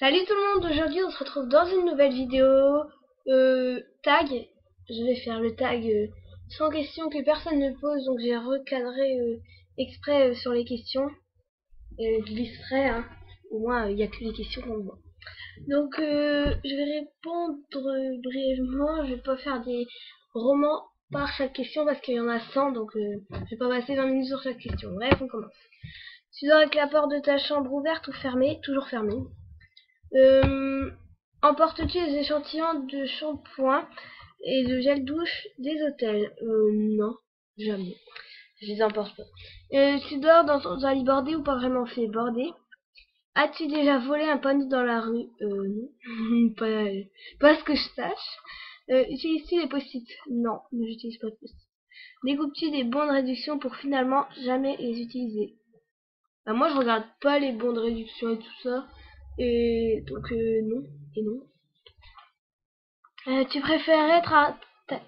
Salut tout le monde, aujourd'hui on se retrouve dans une nouvelle vidéo tag. Je vais faire le tag sans questions que personne ne pose, donc j'ai recadré exprès sur les questions. Je listerai, hein. Au moins il n'y a que les questions qu'on voit. Donc je vais répondre brièvement, je vais pas faire des romans par chaque question parce qu'il y en a 100, donc je vais pas passer 20 minutes sur chaque question. Bref, on commence. Tu dors avec la porte de ta chambre ouverte ou fermée? Toujours fermée. Emportes-tu les échantillons de shampoing et de gel douche des hôtels? Non, jamais. Je les emporte pas. Tu dors dans ton lit bordé ou pas vraiment fait bordé? As-tu déjà volé un panier dans la rue? Non. pas ce que je sache. Utilises-tu les post-it? Non, je n'utilise pas de post-it. Découpes-tu des bons de réduction pour finalement jamais les utiliser? Bah, moi je regarde pas les bons de réduction et tout ça. Et donc non. Et non. Tu préfères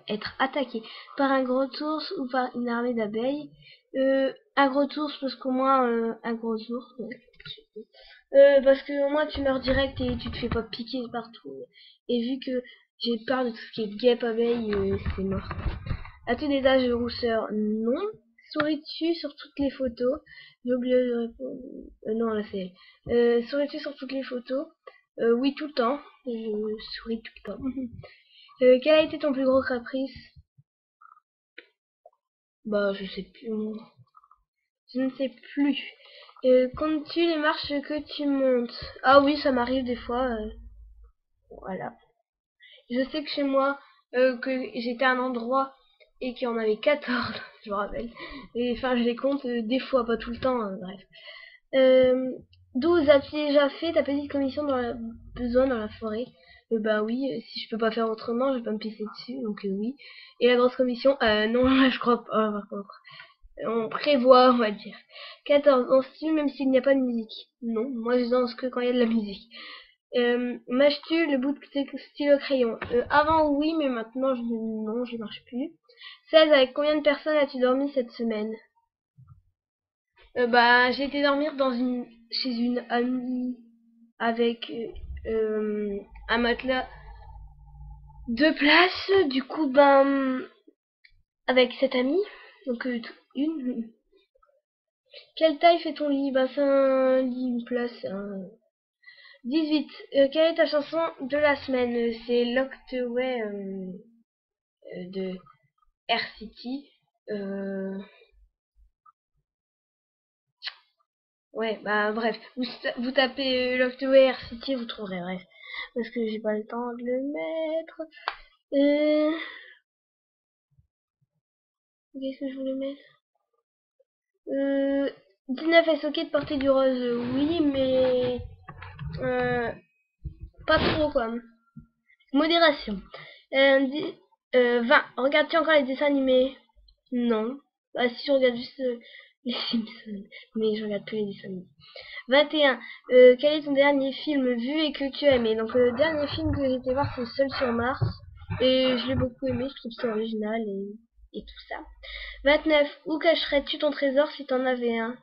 être attaqué par un gros ours ou par une armée d'abeilles? Un gros ours parce qu'au moins un gros ours. Ouais. Parce que au moins tu meurs direct et tu te fais pas piquer partout. Et vu que j'ai peur de tout ce qui est guêpe abeille, c'est mort. As-tu des taches de rousseur? Non. Souris-tu sur toutes les photos? J'ai oublié de répondre. Non, là c'est. Souris-tu sur toutes les photos? Oui, tout le temps. Je souris tout le temps. Quel a été ton plus gros caprice? Bah, je sais plus. Je ne sais plus. Comptes-tu les marches que tu montes? Ah oui, ça m'arrive des fois. Voilà. Je sais que chez moi, que j'étais à un endroit et qu'il y en avait 14, je me rappelle. Et enfin, je les compte des fois, pas tout le temps, hein, bref. 12, as-tu déjà fait ta petite commission besoin dans la forêt? Bah oui, si je peux pas faire autrement, je vais pas me pisser dessus, donc oui. Et la grosse commission? Non, là je crois pas, par contre. On prévoit, on va dire. 14, danses-tu même s'il n'y a pas de musique? Non, moi je danse que quand il y a de la musique. Mâches-tu le bout de tes stylos crayon? Avant oui, mais maintenant non, je marche plus. 16, avec combien de personnes as-tu dormi cette semaine? Bah, j'ai été dormir chez une amie avec un matelas 2 places. Du coup, ben, avec cette amie, donc une. Quelle taille fait ton lit? Ben, c'est un lit, une place. 18. Quelle est ta chanson de la semaine? C'est Locked Away de Air City. Ouais, bah bref, vous tapez Locked Away Air City, vous trouverez, bref. Parce que j'ai pas le temps de le mettre. Qu'est-ce que je voulais mettre? 19 est ok de porter du rose, oui, mais pas trop quoi. Modération. 20. Regardes-tu encore les dessins animés? Non. Bah si, je regarde juste les Simpsons, mais je regarde plus les dessins animés. 21. Quel est ton dernier film vu et que tu as aimé? Donc le dernier film que j'ai été voir c'est Seul sur Mars. Et je l'ai beaucoup aimé, je trouve ça original et tout ça. 29. Où cacherais-tu ton trésor si t'en avais un?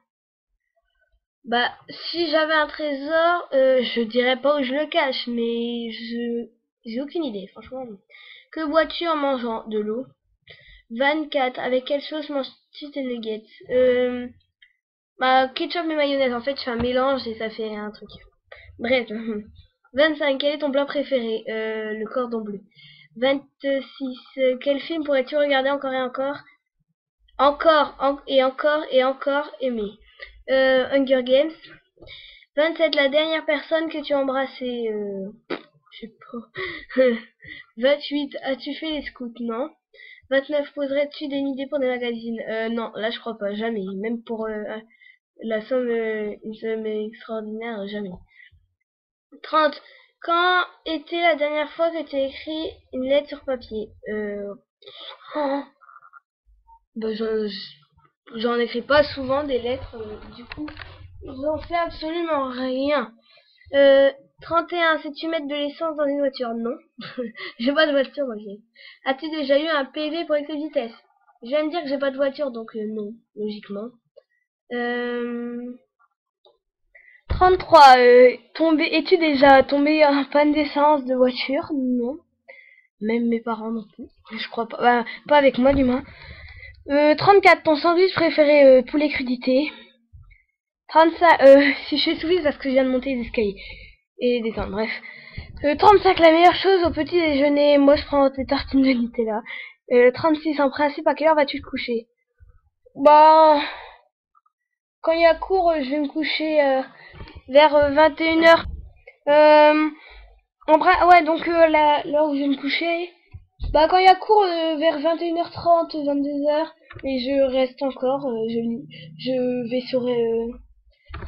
Bah, si j'avais un trésor, je dirais pas où je le cache, mais j'ai aucune idée, franchement. Que bois-tu en mangeant? De l'eau. 24. Avec quelle sauce manges-tu tes nuggets? Bah, ketchup et mayonnaise. En fait, je fais un mélange et ça fait un truc. Bref. 25. Quel est ton plat préféré? Le cordon bleu. 26. Quel film pourrais-tu regarder encore et encore? Et encore et encore aimer. Hunger Games. 27. La dernière personne que tu as embrassée. Je sais pas. 28. As-tu fait les scouts? Non. 29. Poserais-tu des idées pour des magazines? Non, là je crois pas, jamais. Même pour la somme, une somme extraordinaire, jamais. 30. Quand était la dernière fois que tu as écrit une lettre sur papier? Oh, bah, j'en écris pas souvent des lettres, du coup, j'en fais absolument rien. 31. Sais-tu mettre de l'essence dans une voiture? Non. J'ai pas de voiture, moi. As-tu déjà eu un PV pour excès de vitesse? Je viens de dire que j'ai pas de voiture, donc non, logiquement. 33. Es-tu déjà tombé en panne d'essence de voiture? Non. Même mes parents non plus. Je crois pas. Bah, pas avec moi du moins. 34. Ton sandwich préféré, poulet crudité. 35. Si je suis soumise parce que je viens de monter les escaliers. Et descendre, bref. 35. La meilleure chose au petit déjeuner. Moi je prends tes tartines de Nutella. 36. En principe, à quelle heure vas-tu te coucher? Bah, quand il y a cours, je vais me coucher vers 21h. En vrai, ouais, donc l'heure où je vais me coucher, bah quand il y a cours vers 21h30, 22h, et je reste encore, je vais sur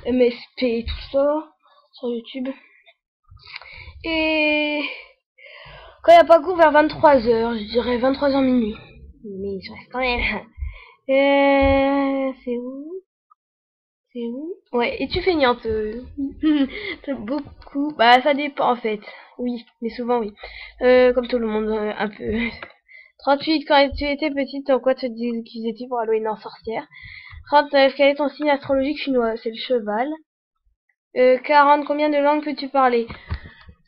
MSP et tout ça, sur YouTube. Et quand il n'y a pas cours vers 23h, je dirais 23h minuit. Mais je reste quand même. C'est où? C'est où? Ouais, et tu feignante beaucoup. Bah ça dépend en fait. Oui, mais souvent oui. Comme tout le monde, un peu. 38. Quand tu étais petite, en quoi te disais-tu pour Halloween en sorcière? 39. Quel est ton signe astrologique chinois? C'est le cheval. 40. Combien de langues peux-tu parler?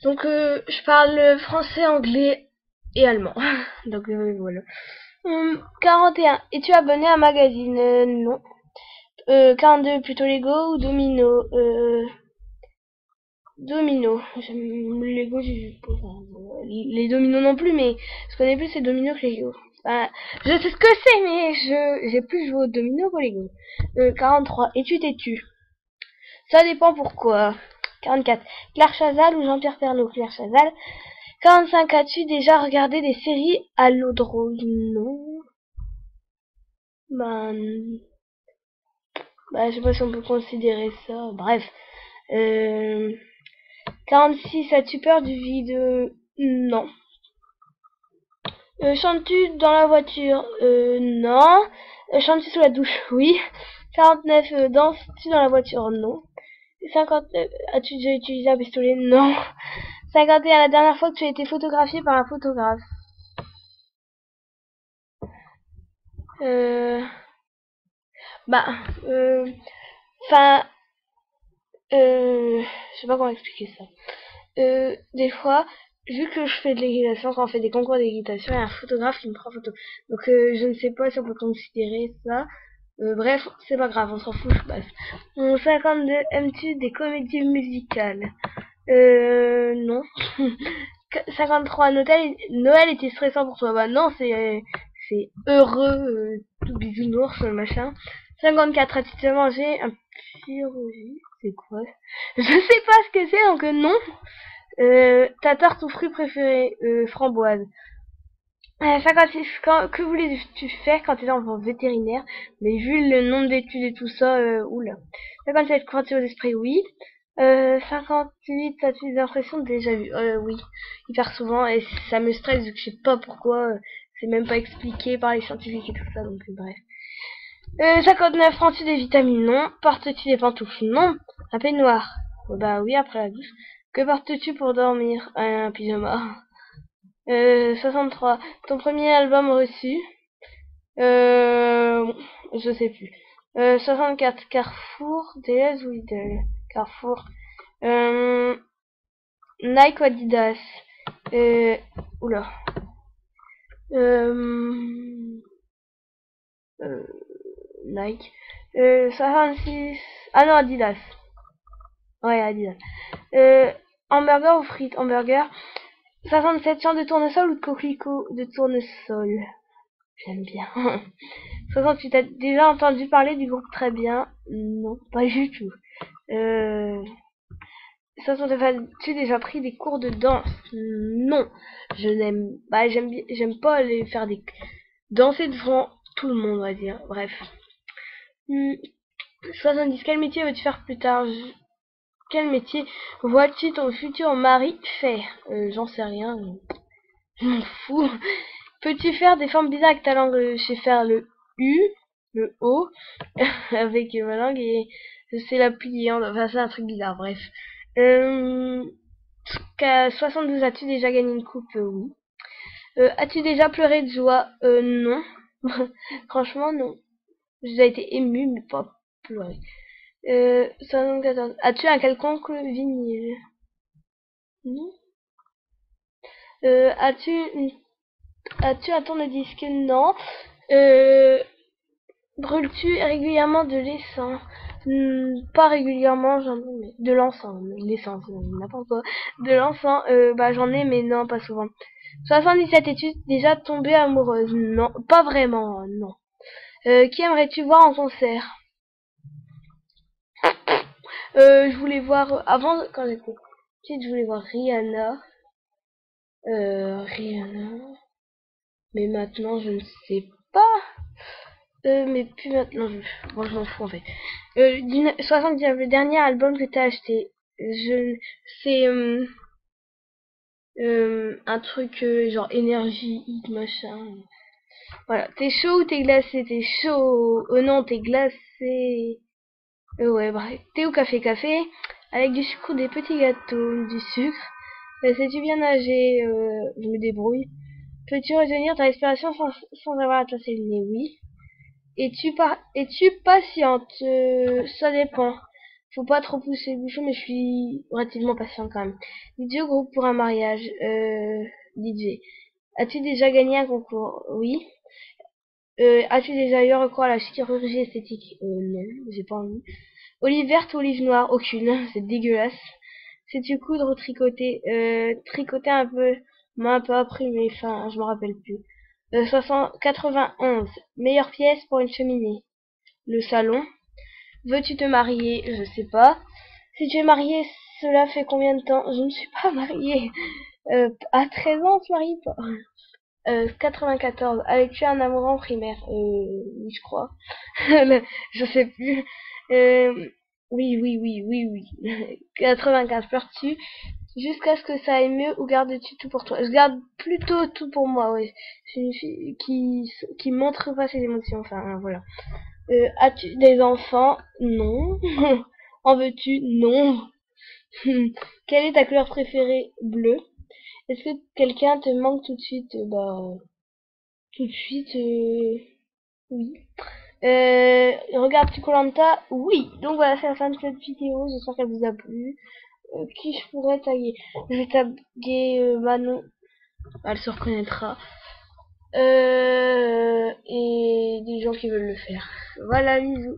Donc je parle français, anglais et allemand. Donc voilà. 41. Es-tu abonné à un magazine? Non. 42. Plutôt Lego ou Domino? Domino. Lego, les dominos non plus, mais je connais plus ces dominos que Lego. Enfin, je sais ce que c'est, mais j'ai plus joué au domino qu'au Lego. 43. Es-tu têtu? Ça dépend pourquoi. 44. Claire Chazal ou Jean-Pierre Pernaut? Claire Chazal. 45. As-tu déjà regardé des séries à l'eau de rose? Non. Ben, je sais pas si on peut considérer ça. Bref. 46. As-tu peur du vide? Non. Chantes-tu dans la voiture? Non. Chantes-tu sous la douche? Oui. 49. Danses-tu dans la voiture? Non. 59. As-tu déjà utilisé un pistolet? Non. 51. La dernière fois que tu as été photographié par un photographe? Bah, enfin, je sais pas comment expliquer ça. Des fois, vu que je fais de l'équitation, quand on fait des concours d'équitation, il y a un photographe qui me prend photo. Donc je ne sais pas si on peut considérer ça. Bref, c'est pas grave, on s'en fout, je passe. 52. Aimes-tu des comédies musicales? Non. 53. Noël était stressant pour toi? Bah non, c'est heureux, tout bisounours, machin. 54. As-tu déjà mangé un pyrogie? C'est quoi? Je sais pas ce que c'est, donc non. Ta tarte aux fruits préférée? Framboise. 56. Que voulais-tu faire quand tu étais enfant? Vétérinaire. Mais vu le nombre d'études et tout ça, oula. 57. Crois-tu aux esprits? Oui. 58. As-tu des impressions déjà vues? Oui. Hyper souvent. Et ça me stresse vu que je sais pas pourquoi. C'est même pas expliqué par les scientifiques et tout ça. Donc bref. 59. Prends-tu des vitamines? Non. Portes-tu des pantoufles? Non. Un peignoir? Bah oui, après la douche. Que portes-tu pour dormir? Un pyjama. 63. Ton premier album reçu? Je sais plus. 64. Carrefour, DS ou Lidl? Carrefour. Nike ou Adidas? Oula. Nike. 66. Ah non, Adidas. Ouais, Adidas. Hamburger ou frites? Hamburger. 67. Champ de tournesol ou de coquelicot? De tournesol. J'aime bien. 68. T'as déjà entendu parler du groupe Très Bien? Non, pas du tout. 69. As-tu déjà pris des cours de danse? Non. Je n'aime bah j'aime pas aller faire des danser devant tout le monde, on va dire. Bref. 70. Quel métier veux-tu faire plus tard? Quel métier vois-tu ton futur mari faire? J'en sais rien. Je m'en fous. Peux-tu faire des formes bizarres avec ta langue? Je sais faire le U, le O, avec ma langue et je sais la plier. Enfin, c'est un truc bizarre, bref. 72. As-tu déjà gagné une coupe? Oui. As-tu déjà pleuré de joie? Non. Franchement, non. J'ai déjà été émue, mais pas pleuré. 74. As-tu un quelconque vinyle? Non. As-tu as-tu un tourne-disque? Non. Euh, Brûles-tu régulièrement de l'essence? Pas régulièrement, j'en ai, mais de l'encens, l'essence, n'importe quoi. De l'encens, bah j'en ai, mais non, pas souvent. 77 études déjà tombée amoureuse? Non, pas vraiment, non. Qui aimerais-tu voir en concert? Je voulais voir, avant, quand j'étais petite, je voulais voir Rihanna. Rihanna. Mais maintenant, je ne sais pas. Mais plus maintenant, bon, je m'en fous en fait. 79, le dernier album que t'as acheté. C'est un truc genre énergie, hit, machin. Voilà. T'es chaud ou t'es glacé? T'es chaud. Non, t'es glacé. Ouais, bref. Thé ou café? Café. Avec du sucre ou des petits gâteaux. Du sucre. Sais-tu bien nager? Je me débrouille. Peux-tu retenir ta respiration sans avoir à tasser le nez? Oui. Es-tu patiente? Ça dépend. Faut pas trop pousser le bouchon, mais je suis relativement patiente quand même. DJ au groupe pour un mariage. DJ. As-tu déjà gagné un concours? Oui. As-tu déjà eu recours à la chirurgie esthétique? Non, j'ai pas envie. Olive verte ou olive noire? Aucune. C'est dégueulasse. Sais-tu coudre ou tricoter? Tricoter un peu. Moi un peu appris, mais enfin, je me rappelle plus. 91. Meilleure pièce pour une cheminée. Le salon. Veux-tu te marier? Je sais pas. Si tu es marié, cela fait combien de temps? Je ne suis pas mariée. À 13 ans, on se marie pas. 94. Avec-tu un amour en primaire? Oui, je crois. Je sais plus. Oui, oui, oui, oui, oui. 95. Pleures-tu jusqu'à ce que ça aille mieux ou gardes-tu tout pour toi? Je garde plutôt tout pour moi, oui. Je suis une fille qui montre pas ses émotions. Enfin, voilà. As-tu des enfants? Non. En veux-tu? Non. Quelle est ta couleur préférée? Bleu. Est-ce que quelqu'un te manque tout de suite? Bah, tout de suite, oui. Regarde-tu koh Oui. Donc voilà, c'est la fin de cette vidéo. J'espère qu'elle vous a plu. Qui je pourrais taguer? Je vais taguer Manon. Elle se reconnaîtra. Et des gens qui veulent le faire. Voilà, bisous.